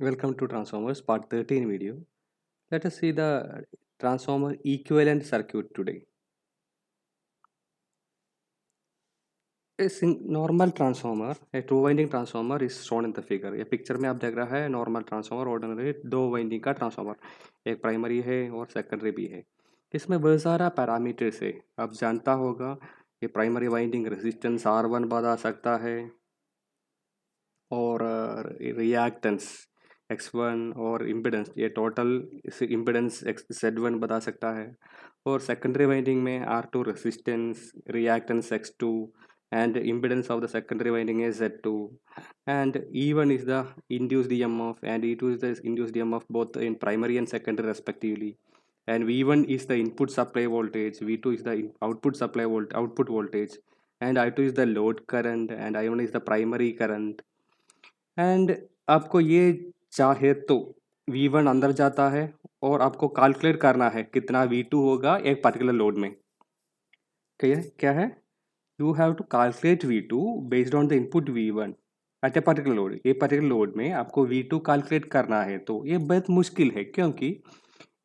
Welcome to Transformers Part 13 video. Let us see the transformer equivalent circuit today. Normal transformer, a two winding transformer is shown in the figure. ये picture में आप देख रहा है normal transformer ordinary दो winding का transformer, एक primary है और सेकेंडरी भी है। इसमें बहुत सारा पैरामीटर्स है। आप जानता होगा ये प्राइमरी वाइंडिंग रेजिस्टेंस R1 बता सकता है और रिएक्टेंस X1 और इम्पिडेंस ये टोटल इम्पिडेंस Z1 बता सकता है। और सेकेंडरी वाइंडिंग में R2 resistance reactance X2 and impedance of the secondary winding is Z2 and E1 is the induced EMF and E2 is the induced EMF both in primary and secondary respectively, and V1 is the input supply voltage, V2 is the output supply output voltage, and I2 is the load current and I1 is the primary current। And आपको ये चाहे तो V1 अंदर जाता है और आपको calculate करना है कितना V2 होगा एक पर्टिकुलर लोड में। क्या है you have to calculate V2 based on the input V1 at a particular load. ये पर्टिकुलर लोड में आपको V2 कैलकुलेट करना है तो ये बहुत मुश्किल है, क्योंकि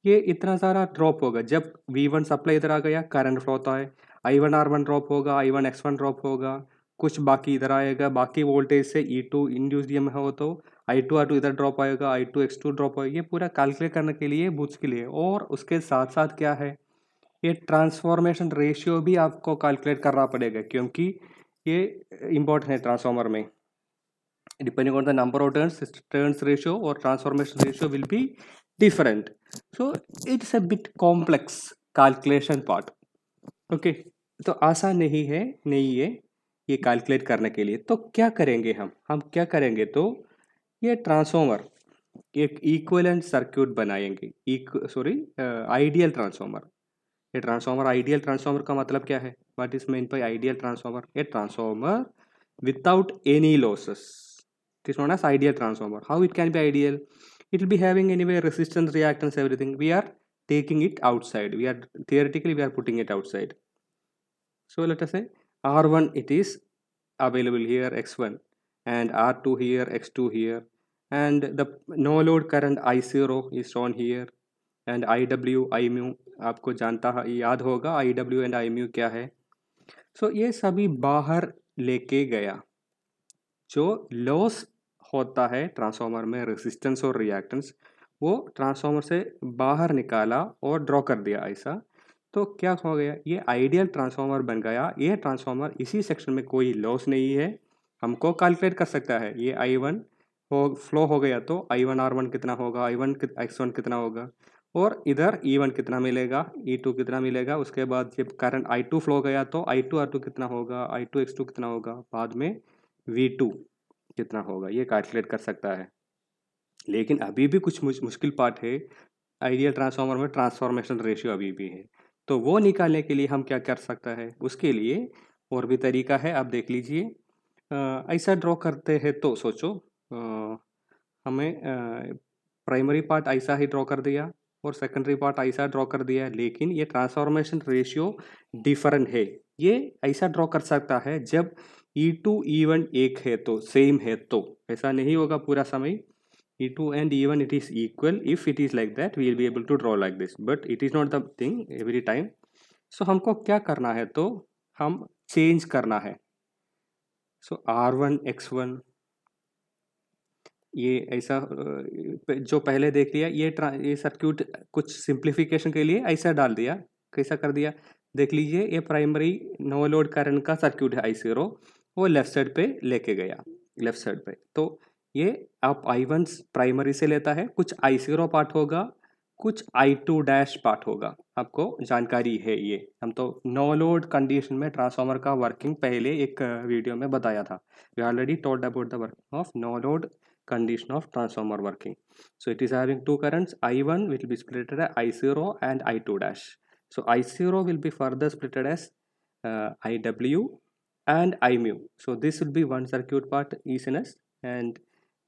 ये इतना सारा ड्रॉप होगा। जब V1 सप्लाई इधर आ गया करंट फ्लो होता है, I1 R1 ड्रॉप होगा, I1 X1 ड्रॉप होगा, कुछ बाकी इधर आएगा, बाकी वोल्टेज से E2 इंड्यूस्ड ईएमएफ हो तो I2 R2 इधर ड्रॉप आएगा, I2 X2 ड्रॉप आएगा। ये पूरा कैलकुलेट करने के लिए मुश्किल है। और उसके साथ साथ क्या है, ये ट्रांसफॉर्मेशन रेशियो भी आपको कैलकुलेट करना पड़ेगा, क्योंकि ये इम्पोर्टेंट है ट्रांसफॉर्मर में। Depending on the number of turns ratio और transformation ratio will be different, so it's a bit complex calculation part. Okay, तो आसान नहीं है ये कैलकुलेट करने के लिए। तो क्या करेंगे हम क्या करेंगे, तो ये ट्रांसफॉर्मर एक इक्विवेलेंट सर्क्यूट बनाएंगे। Ideal transformer. ये ट्रांसफॉर्मर आइडियल ट्रांसफॉर्मर का मतलब क्या है, what is mean by ideal transformer? A transformer without any losses, it is known as ideal transformer. How it can be ideal? It will be having anyway resistance, reactance, everything. We are taking it outside, we are theoretically we are putting it outside. So let us say R1 it is available here, X1, and R2 here, X2 here, and the no load current I0 is shown here, and IW IMU आपको याद होगा IW and IMU क्या है। सो ये सभी बाहर लेके गया। जो लॉस होता है ट्रांसफार्मर में रेजिस्टेंस और रिएक्टेंस, वो ट्रांसफार्मर से बाहर निकाला और ड्रॉ कर दिया ऐसा। तो क्या हो गया, ये आइडियल ट्रांसफार्मर बन गया। ये ट्रांसफार्मर इसी सेक्शन में कोई लॉस नहीं है, हमको कैलकुलेट कर सकता है। ये I1 हो फ्लो हो गया तो I1 R1 कितना होगा, I1 X1 कितना होगा, और इधर E1 कितना मिलेगा, E2 कितना मिलेगा। उसके बाद जब करंट I2 फ्लो गया तो I2 R2 कितना होगा, I2 X2 कितना होगा, बाद में V2 कितना होगा, ये कैलकुलेट कर सकता है। लेकिन अभी भी कुछ मुश्किल पार्ट है। आइडियल ट्रांसफार्मर में ट्रांसफॉर्मेशन रेशियो अभी भी है, तो वो निकालने के लिए हम क्या कर सकता है, उसके लिए और भी तरीका है, आप देख लीजिए। ऐसा ड्रॉ करते हैं तो सोचो, हमें प्राइमरी पार्ट ऐसा ही ड्रॉ कर दिया और सेकेंडरी पार्ट ऐसा ड्रॉ कर दिया, लेकिन ये ट्रांसफॉर्मेशन रेशियो डिफरेंट है। ये ऐसा ड्रॉ कर सकता है जब E2 E1 एक है तो सेम है, तो ऐसा नहीं होगा पूरा समय। E2 and E1 it is equal. If it is like that we will be able to draw like this, but it is not the thing every time. So हमको क्या करना है, तो हम चेंज करना है। सो R1 X1 ये ऐसा जो पहले देख लिया, ये सर्क्यूट कुछ सिंप्लीफिकेशन के लिए ऐसा डाल दिया। कैसा कर दिया देख लीजिए, ये प्राइमरी नो लोड करंट का सर्क्यूट है I0, वो लेफ्ट साइड पे लेके गया, लेफ्ट साइड पे। तो ये आप I1 प्राइमरी से लेता है, कुछ I0 पार्ट होगा, कुछ I2 डैश पार्ट होगा, आपको जानकारी है। ये हम तो नो लोड कंडीशन में ट्रांसफार्मर का वर्किंग पहले एक वीडियो में बताया था। We already told about the working of no load condition of transformer working. So it is having two currents, I1 will be split as I0 and I2 dash. So I0 will be further split as IW and IMU. So this will be one circuit part ECNS, and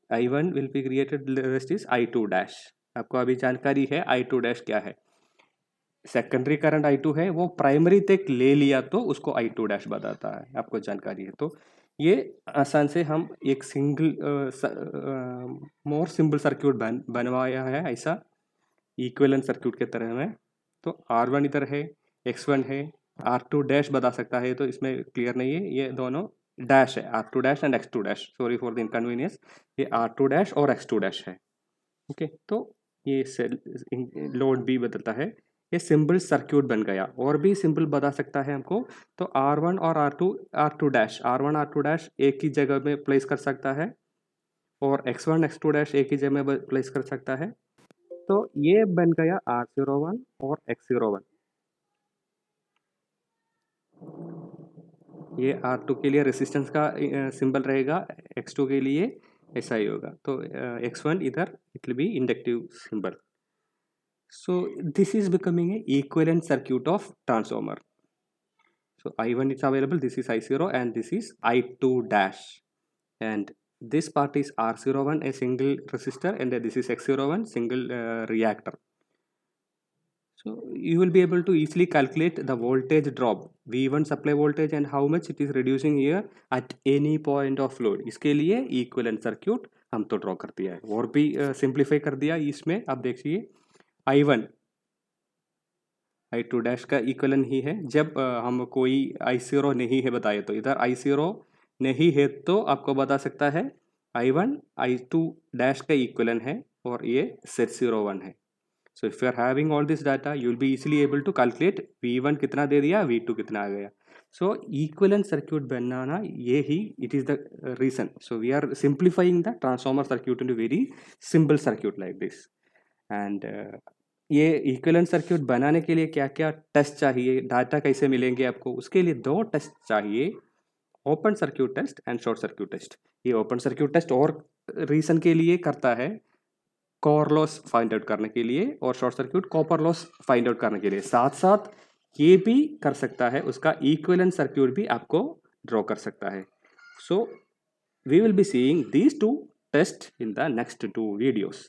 I1 will be created, the rest is I2 dash. आपको अभी जानकारी है I2 dash क्या है। Secondary current I2 है, वो primary तक ले लिया तो उसको I2 डैश बताता है, आपको जानकारी है। तो ये आसान से हम एक सिंगल मोर सिंपल सर्क्यूट बनवाया है ऐसा इक्विवेलेंट सर्क्यूट के तरह में। तो R1 इधर है, X1 है, R2 डैश बता सकता है, तो इसमें क्लियर नहीं है, ये दोनों डैश है, R2 dash and X2 dash, sorry for the inconvenience, ये R2 डैश और X2 डैश है। ओके, तो ये सेल लोड भी बदलता है, ये सिंपल सर्क्यूट बन गया। और भी सिंपल बता सकता है हमको, तो R1 और R2 dash, R1 R2 dash एक ही जगह में प्लेस कर सकता है और X1 X2 डैश एक ही जगह में प्लेस कर सकता है। तो ये बन गया R01 और X01। ये R2 के लिए रेसिस्टेंस का सिंबल रहेगा, X2 के लिए ऐसा ही होगा। तो X1 इधर it will be inductive symbol. So this is becoming a equivalent circuit of transformer. So I1 is available, this is I0 and this is I2 dash, and this part is R01 a single resistor and this is X01 single reactor. So you will be able to easily calculate the voltage drop, V1 supply voltage and how much it is reducing here at any point of load. इसके लिए equivalent circuit हम तो draw कर दिया है, और भी simplify कर दिया इसमें। आप देखिए I1 I2 डैश का इक्वलन ही है, जब हम कोई I0 नहीं है बताए, तो इधर I0 नहीं है तो आपको बता सकता है I1 I2 डैश का इक्वलन है और ये Z01 है। So if you are having all this data you will be easily able to calculate V1 कितना दे दिया, V2 कितना आ गया। सो इक्विवेलेंट सर्क्यूट बनाना ये ही it is the reason. So we are simplifying the transformer circuit into very simple circuit like this. And ये equivalent circuit बनाने के लिए क्या क्या टेस्ट चाहिए, डाटा कैसे मिलेंगे आपको, उसके लिए दो टेस्ट चाहिए, open circuit test and short circuit test. ये ओपन सर्क्यूट टेस्ट और रीजन के लिए करता है, कोर लॉस फाइंड आउट करने के लिए, और short circuit copper loss find out करने के लिए। साथ साथ ये भी कर सकता है, उसका इक्विवेलेंट सर्क्यूट भी आपको ड्रॉ कर सकता है। So we will be seeing these two test in the next 2 videos.